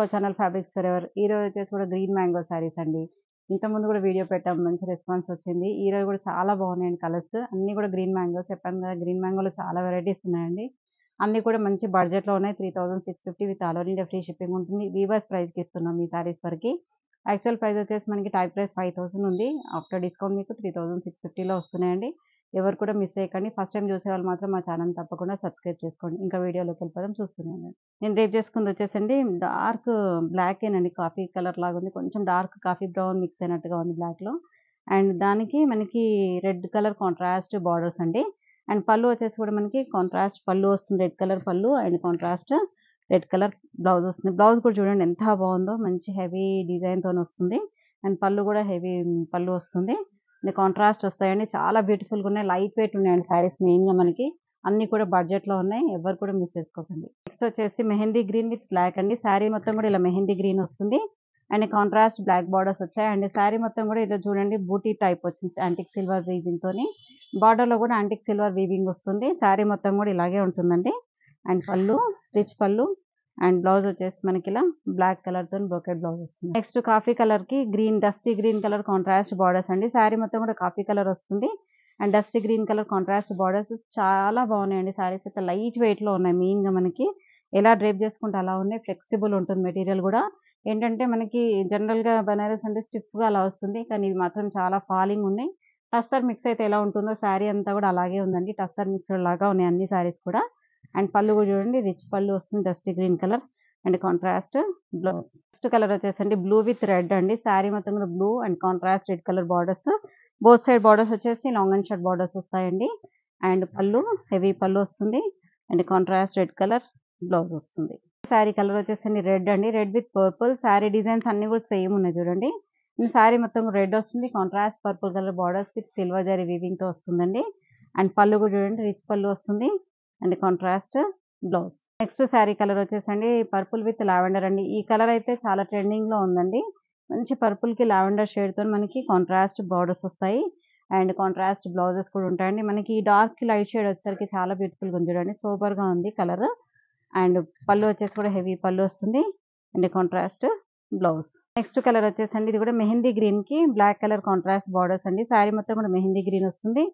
To our channel fabrics forever. ఈరోజు వచ్చేసి కూడా గ్రీన్ మ్యాంగో శారీస్ అండి. ఇంతకుముందు కూడా వీడియో పెట్టాం. మంచి రెస్పాన్స్ వచ్చింది. ఈరోజు కూడా చాలా బాగున్నాయండి కలర్స్. అన్నీ కూడా గ్రీన్ మ్యాంగో చెప్పాను కదా! గ్రీన్ మ్యాంగోలో చాలా వెరైటీస్ ఉన్నాయండి. అన్నీ కూడా మంచి బడ్జెట్‌లో ఉన్నాయి. 3650 with all over India free shipping ఉంటుంది. వీవర్స్ ప్రైస్‌కి ఇస్తున్నాం ఈ శారీస్ వరకి. యాక్చువల్ ప్రైస్ వచ్చేసి మనకి టాప్ ప్రైస్ 5000 ఉంది. ఆఫ్టర్ డిస్కౌంట్ మీకు 3650లో వస్తున్నాయండి. ఎవరు కూడా మిస్ చేయకండి. ఫస్ట్ టైమ్ చూసేవాళ్ళు మాత్రం మా ఛానల్ తప్పకుండా సబ్స్క్రైబ్ చేసుకోండి. ఇంకా వీడియోలోకి వెళ్ళిపోదాం చూస్తూనే ఉండండి. నేను రేపు చేసుకుంది వచ్చేసండి డార్క్ బ్లాకేనండి. కాఫీ కలర్ లాగా ఉంది. కొంచెం డార్క్ కాఫీ బ్రౌన్ మిక్స్ అయినట్టుగా ఉంది బ్లాక్‌లో. అండ్ దానికి మనకి రెడ్ కలర్ కాంట్రాస్ట్ బార్డర్స్ అండి. అండ్ పళ్ళు వచ్చేసి కూడా మనకి కాంట్రాస్ట్ పళ్ళు వస్తుంది. రెడ్ కలర్ పళ్ళు and contrast red colour blouse వస్తుంది. బ్లౌజ్ కూడా చూడండి ఎంత బాగుందో. మంచి హెవీ డిజైన్‌తోని వస్తుంది. అండ్ పళ్ళు కూడా హెవీ పళ్ళు వస్తుంది. కాంట్రాస్ట్ వస్తాయండి. చాలా బ్యూటిఫుల్‌గా ఉన్నాయి. లైట్ వెయిట్ ఉన్నాయండి శారీస్ మెయిన్‌గా మనకి. అన్నీ కూడా బడ్జెట్‌లో ఉన్నాయి. ఎవ్వరు కూడా మిస్ చేసుకోకండి. నెక్స్ట్ వచ్చేసి మెహందీ గ్రీన్ విత్ బ్లాక్ అండి. శారీ మొత్తం కూడా ఇలా మెహందీ గ్రీన్ వస్తుంది. అండ్ కాంట్రాస్ట్ బ్లాక్ బార్డర్స్ వచ్చాయి. అండ్ శారీ మొత్తం కూడా ఇలా చూడండి బూటీ టైప్ వచ్చింది. యాంటిక్ సిల్వర్ వీవింగ్‌తోని. బార్డర్‌లో కూడా యాంటిక్ సిల్వర్ వీవింగ్ వస్తుంది. శారీ మొత్తం కూడా ఇలాగే ఉంటుందండి. అండ్ పళ్ళు రిచ్ పళ్ళు అండ్ బ్లౌజ్ వచ్చేసి మనకి ఇలా బ్లాక్ కలర్‌తోని బ్రోకెట్ బ్లౌజ్ వస్తుంది. నెక్స్ట్ కాఫీ కలర్‌కి green dusty green colour contrast borders అండి. శారీ మొత్తం కూడా కాఫీ కలర్ వస్తుంది. And dusty green colour contrast borders చాలా బాగున్నాయండి. శారీస్ అయితే లైట్ వెయిట్‌లో ఉన్నాయి. మెయిన్‌గా మనకి ఎలా డ్రేప్ చేసుకుంటే అలా ఉన్నాయి. ఫ్లెక్సిబుల్ ఉంటుంది మెటీరియల్ కూడా. ఏంటంటే మనకి జనరల్‌గా బనారస్ అంటే స్టిఫ్‌గా అలా వస్తుంది. కానీ ఇవి మాత్రం చాలా ఫాలింగ్ ఉన్నాయి. టస్సర్ మిక్స్ అయితే ఎలా ఉంటుందో శారీ అంతా కూడా అలాగే ఉందండి. టస్సర్ మిక్స్డ్ లాగా ఉన్నాయి అన్ని శారీస్ కూడా. అండ్ పళ్ళు కూడా చూడండి రిచ్ పళ్ళు వస్తుంది. Dusty green colour and contrast blouse. Next colour వచ్చేసండి బ్లూ విత్ రెడ్ అండి. శారీ మొత్తం కూడా blue and contrast red colour borders. Both side borders వచ్చేసి లాంగ్ అండ్ షార్ట్ బార్డర్స్ వస్తాయండి. అండ్ పళ్ళు హెవీ పళ్ళు వస్తుంది. And contrast red colour blouse వస్తుంది. Sari colour వచ్చేసండి red అండి. Red with purple. Sari designs అన్ని కూడా సేమ్ ఉన్నాయి చూడండి. శారీ మొత్తం రెడ్ వస్తుంది. Contrast purple colour borders with silver zari వీవింగ్‌తో వస్తుందండి. అండ్ పళ్ళు కూడా చూడండి రిచ్ పళ్ళు వస్తుంది. And contrast blouse. Next sari colour వచ్చేసండి పర్పుల్ విత్ లావెండర్ అండి. ఈ కలర్ అయితే చాలా ట్రెండింగ్‌లో ఉందండి. మంచి పర్పుల్‌కి లావెండర్ షేడ్‌తోని మనకి కాంట్రాస్ట్ బార్డర్స్ వస్తాయి. అండ్ కాంట్రాస్ట్ బ్లౌజెస్ కూడా ఉంటాయండి. మనకి డార్క్ లైట్ షేడ్ వచ్చేసరికి చాలా బ్యూటిఫుల్‌గా ఉంది చూడండి. సూపర్‌గా ఉంది కలర్. అండ్ పళ్ళు వచ్చేసి కూడా హెవీ పళ్ళు వస్తుంది. And contrast blouse. Next colour వచ్చేసండి ఇది కూడా మెహందీ గ్రీన్‌కి బ్లాక్ కలర్ కాంట్రాస్ట్ బార్డర్స్ అండి. శారీ మొత్తం కూడా మెహందీ గ్రీన్ వస్తుంది.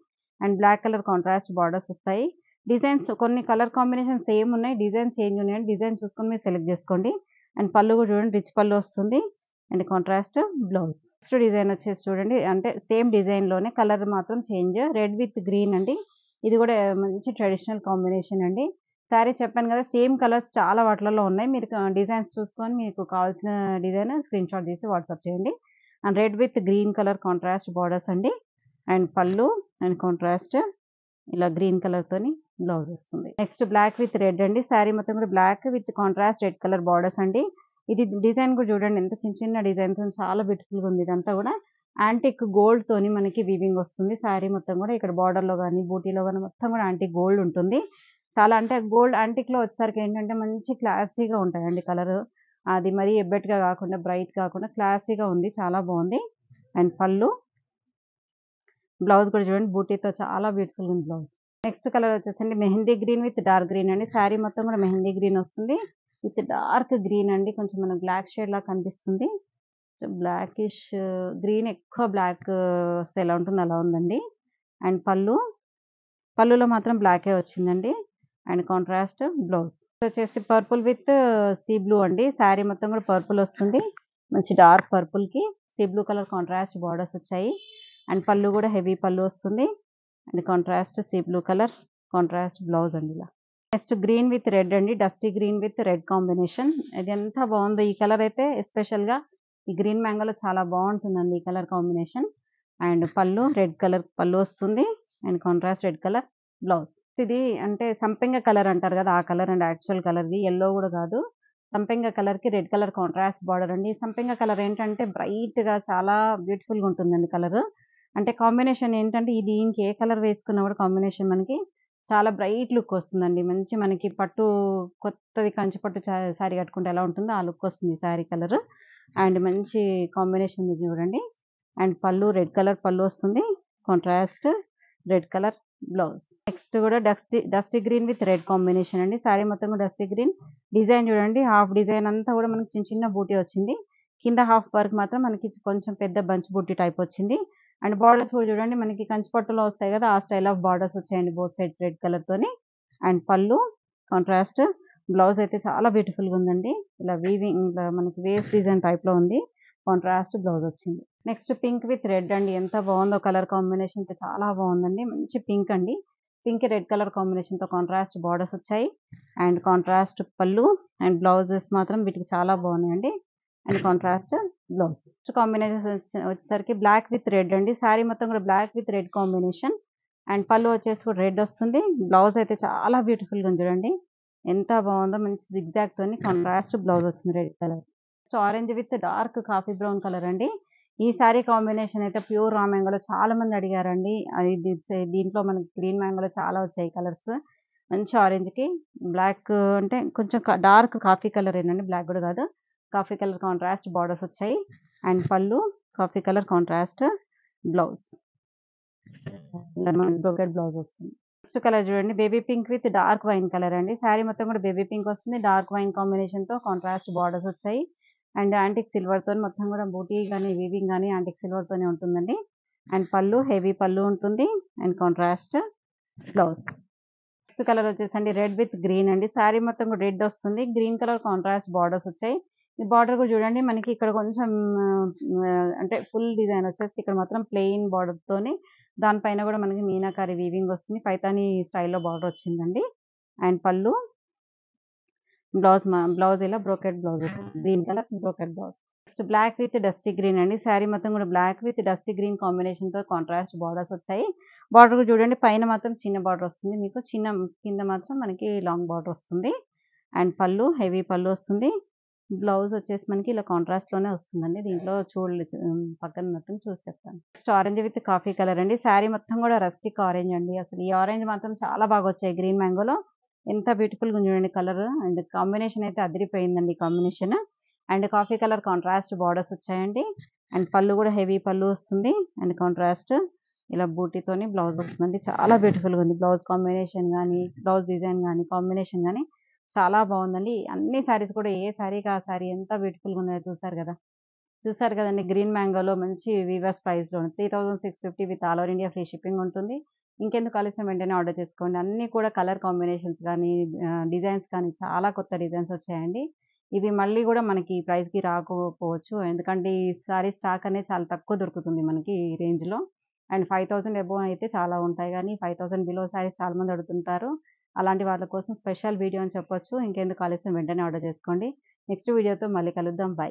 And black colour contrast borders వస్తాయి. డిజైన్స్ కొన్ని కలర్ కాంబినేషన్ సేమ్ ఉన్నాయి. డిజైన్ చేంజ్ ఉన్నాయండి. డిజైన్ చూసుకొని మీరు సెలెక్ట్ చేసుకోండి. అండ్ పళ్ళు కూడా చూడండి రిచ్ పళ్ళు వస్తుంది. And contrast blouse. Next design వచ్చేసి చూడండి అంటే సేమ్ డిజైన్‌లోనే కలర్ మాత్రం చేంజ్. రెడ్ విత్ గ్రీన్ అండి. ఇది కూడా మంచి ట్రెడిషనల్ కాంబినేషన్ అండి. శారీ చెప్పాను కదా! సేమ్ కలర్స్ చాలా వాటిలలో ఉన్నాయి. మీరు డిజైన్స్ చూసుకొని మీకు కావాల్సిన డిజైన్ స్క్రీన్‌షాట్ తీసి వాట్సాప్ చేయండి. And red with green colour contrast borders అండి. అండ్ పళ్ళు అండ్ కాంట్రాస్ట్ ఇలా గ్రీన్ కలర్‌తోని బ్లౌజ్ వస్తుంది. నెక్స్ట్ బ్లాక్ విత్ రెడ్ అండి. శారీ మొత్తం కూడా black with contrast red colour borders అండి. ఇది డిజైన్ కూడా చూడండి ఎంత చిన్న చిన్న డిజైన్‌తోని చాలా బ్యూటిఫుల్‌గా ఉంది. ఇదంతా కూడా యాంటిక్ గోల్డ్‌తోని మనకి వీవింగ్ వస్తుంది. శారీ మొత్తం కూడా ఇక్కడ బార్డర్‌లో గాని, బూటీలో గాని మొత్తం కూడా యాంటిక్ గోల్డ్ ఉంటుంది. చాలా అంటే గోల్డ్ యాంటిక్‌లో వచ్చేసరికి ఏంటంటే మంచి క్లాసీగా ఉంటాయండి కలర్. అది మరీ ఎబ్బెట్టుగా కాకుండా బ్రైట్ కాకుండా క్లాసీగా ఉంది. చాలా బాగుంది. అండ్ పళ్ళు బ్లౌజ్ కూడా చూడండి బూటీతో చాలా బ్యూటిఫుల్‌గా ఉంది బ్లౌజ్. నెక్స్ట్ కలర్ వచ్చేసండి mehndi green with dark green అండి. శారీ మొత్తం కూడా మెహందీ గ్రీన్ వస్తుంది. విత్ డార్క్ గ్రీన్ అండి. కొంచెం మనకు బ్లాక్ షేడ్ లాగా కనిపిస్తుంది. బ్లాకిష్ గ్రీన్ ఎక్కువ బ్లాక్ వస్తే ఎలా ఉంటుందో అలా ఉందండి. అండ్ పళ్ళులో మాత్రం బ్లాకే వచ్చిందండి. And contrast blouse. వచ్చేసి పర్పుల్ విత్ సీ బ్లూ అండి. శారీ మొత్తం కూడా పర్పుల్ వస్తుంది. మంచి డార్క్ పర్పుల్‌కి sea blue colour contrast borders వచ్చాయి. అండ్ పళ్ళు కూడా హెవీ పళ్ళు వస్తుంది. And contrast sea blue colour contrast blouse అండి ఇలా. నెక్స్ట్ గ్రీన్ విత్ రెడ్ అండి. Dusty green with red combination. ఇది ఎంత బాగుందో ఈ కలర్ అయితే ఎస్పెషల్‌గా ఈ గ్రీన్ మ్యాంగోలో చాలా బాగుంటుందండి ఈ colour combination. And pallu red colour pallu వస్తుంది. And contrast red colour blouse. ఇది అంటే సంపెంగ కలర్ అంటారు కదా! ఆ కలర్ అండి యాక్చువల్ కలర్‌ది. యెల్లో కూడా కాదు. సంపెంగ కలర్‌కి రెడ్ కలర్ కాంట్రాస్ట్ బార్డర్ అండి. ఈ సంపెంగ కలర్ ఏంటంటే బ్రైట్‌గా చాలా బ్యూటిఫుల్‌గా ఉంటుందండి కలర్. అంటే కాంబినేషన్ ఏంటంటే ఇది ఇంకే కలర్ వేసుకున్నా కూడా కాంబినేషన్ మనకి చాలా బ్రైట్ లుక్ వస్తుందండి. మంచి మనకి పట్టు కొత్తది కంచి పట్టు శారీ కట్టుకుంటే ఎలా ఉంటుందో ఆ లుక్ వస్తుంది శారీ కలర్. అండ్ మంచి కాంబినేషన్ ఉంది చూడండి. And pallu red colour pallu వస్తుంది. Contrast red colour blouse. Next కూడా dusty green with red combination అండి. శారీ మొత్తం కూడా డస్టీ గ్రీన్. డిజైన్ చూడండి, హాఫ్ డిజైన్ అంతా కూడా మనకి చిన్న చిన్న బూటీ వచ్చింది. కింద హాఫ్ వర్క్ మాత్రం మనకి కొంచెం పెద్ద బంచ్ బూటీ టైప్ వచ్చింది. అండ్ బార్డర్స్ కూడా చూడండి, మనకి కంచి పట్టులో వస్తాయి కదా, ఆ స్టైల్ ఆఫ్ బార్డర్స్ వచ్చాయండి బోత్ సైడ్స్ రెడ్ కలర్ తోని. అండ్ పళ్ళు కాంట్రాస్ట్. బ్లౌజ్ అయితే చాలా బ్యూటిఫుల్ గా ఉందండి. ఇలా వీవింగ్, ఇలా మనకి వేవ్స్ డిజైన్ టైప్ లో ఉంది. కాంట్రాస్ట్ బ్లౌజ్ వచ్చింది. నెక్స్ట్ పింక్ విత్ రెడ్ అండి. ఎంత బాగుందో కలర్ కాంబినేషన్ అయితే, చాలా బాగుందండి. మంచి పింక్ అండి. పింక్ రెడ్ కలర్ కాంబినేషన్ తో కాంట్రాస్ట్ బార్డర్స్ వచ్చాయి. And contrast pallu. And blouses మాత్రం వీటికి చాలా బాగున్నాయండి. And contrast blouse. Next combination వచ్చేసరికి బ్లాక్ విత్ రెడ్ అండి. శారీ మొత్తం కూడా black with red combination. And pallu వచ్చేసి కూడా రెడ్ వస్తుంది. బ్లౌజ్ అయితే చాలా బ్యూటిఫుల్ గా ఉంది చూడండి, ఎంత బాగుందో. మంచి జిగ్జాగ్ తోని కాంట్రాస్ట్ బ్లౌజ్ వచ్చింది red colour. Orange with dark coffee brown colour అండి. ఈ సారీ కాంబినేషన్ అయితే ప్యూర్ రా మ్యాంగోలో చాలా మంది అడిగారండి. దీంట్లో మనకి గ్రీన్ మ్యాంగోలో చాలా వచ్చాయి కలర్స్. మంచి ఆరెంజ్ కి బ్లాక్, అంటే కొంచెం డార్క్ కాఫీ కలర్ ఏనండి, బ్లాక్ కూడా కాదు. కాఫీ కలర్ కాంట్రాస్ట్ బార్డర్స్ వచ్చాయి. అండ్ పళ్ళు coffee colour contrast blouse. Brocade blouse వస్తుంది. నెక్స్ట్ కలర్ చూడండి, baby pink with dark wine colour అండి. శారీ మొత్తం కూడా బేబీ పింక్ వస్తుంది. డార్క్ వైన్ కాంబినేషన్ తో కాంట్రాస్ట్ బార్డర్స్ వచ్చాయి. అండ్ యాంటిక్ సిల్వర్ తోని మొత్తం కూడా బూటీ కానీ వీవింగ్ కానీ యాంటిక్ సిల్వర్ తోనే ఉంటుందండి. అండ్ పళ్ళు హెవీ పళ్ళు ఉంటుంది. And contrast blouse. Next colour వచ్చేసండి రెడ్ విత్ గ్రీన్ అండి. శారీ మొత్తం కూడా రెడ్ వస్తుంది. గ్రీన్ కలర్ కాంట్రాస్ట్ బార్డర్స్ వచ్చాయి. ఈ బార్డర్ కూడా చూడండి, మనకి ఇక్కడ కొంచెం అంటే ఫుల్ డిజైన్ వచ్చేసి ఇక్కడ మాత్రం ప్లెయిన్ బార్డర్ తోని, దానిపైన కూడా మనకి మీనాకారి వీవింగ్ వస్తుంది. పైతాని స్టైల్లో బార్డర్ వచ్చిందండి. అండ్ పళ్ళు, బ్లౌజ్ ఇలా బ్రోకెట్ బ్లౌజ్ వస్తుంది. Green colour brocade blouse. Next black with dusty green అండి. శారీ మొత్తం కూడా black with dusty green combination తో కాంట్రాస్ట్ బార్డర్స్ వచ్చాయి. బార్డర్ కూడా చూడండి, పైన మాత్రం చిన్న బార్డర్ వస్తుంది మీకు, కింద మాత్రం మనకి లాంగ్ బార్డర్ వస్తుంది. అండ్ పళ్ళు హెవీ పళ్ళు వస్తుంది. బ్లౌజ్ వచ్చేసి మనకి ఇలా కాంట్రాస్ట్ లోనే వస్తుందండి. దీంట్లో చూడలేదు, పక్కన మొత్తం చూసి చెప్తాను. Next orange with coffee colour అండి. శారీ మొత్తం కూడా రస్టిక్ ఆరెంజ్ అండి. అసలు ఈ ఆరెంజ్ మాత్రం చాలా బాగా వచ్చాయి గ్రీన్ మ్యాంగోలో. ఎంత బ్యూటిఫుల్ గా ఉంది చూడండి కలర్. అండ్ కాంబినేషన్ అయితే అదిరిపోయిందండి combination. And coffee colour contrast borders వచ్చాయండి. అండ్ పళ్ళు కూడా హెవీ పళ్ళు వస్తుంది. అండ్ కాంట్రాస్ట్ ఇలా బూటీతోని బ్లౌజ్ వస్తుందండి. చాలా బ్యూటిఫుల్ గా ఉంది. బ్లౌజ్ కాంబినేషన్ కానీ, బ్లౌజ్ డిజైన్ కానీ, కాంబినేషన్ కానీ చాలా బాగుందండి. అన్ని సారీస్ కూడా ఏ సారీకి ఆ సారీ ఎంత బ్యూటిఫుల్ గా ఉన్నాయో చూసారు కదండి. గ్రీన్ మ్యాంగోలో మంచి వీవర్స్ ప్రైస్ లో 3650 with all over India free shipping ఉంటుంది. ఇంకెందుకు ఆలస్యం, వెంటనే ఆర్డర్ చేసుకోండి. అన్ని కూడా కలర్ కాంబినేషన్స్ కానీ, డిజైన్స్ కానీ చాలా కొత్త డిజైన్స్ వచ్చాయండి. ఇవి మళ్ళీ కూడా మనకి ఈ ప్రైస్ కి రాకపోవచ్చు, ఎందుకంటే ఈ సారీ స్టాక్ అనేది చాలా తక్కువ దొరుకుతుంది మనకి ఈ రేంజ్ లో. అండ్ 5000 అబోవ్ అయితే చాలా ఉంటాయి, కానీ 5000 బిలో సారీస్ చాలా మంది అడుగుతుంటారు. అలాంటి వాళ్ళ కోసం స్పెషల్ వీడియో అని చెప్పొచ్చు. ఇంకెందుకు ఆలస్యం, వెంటనే ఆర్డర్ చేసుకోండి. నెక్స్ట్ వీడియోతో మళ్ళీ కలుద్దాం. బై.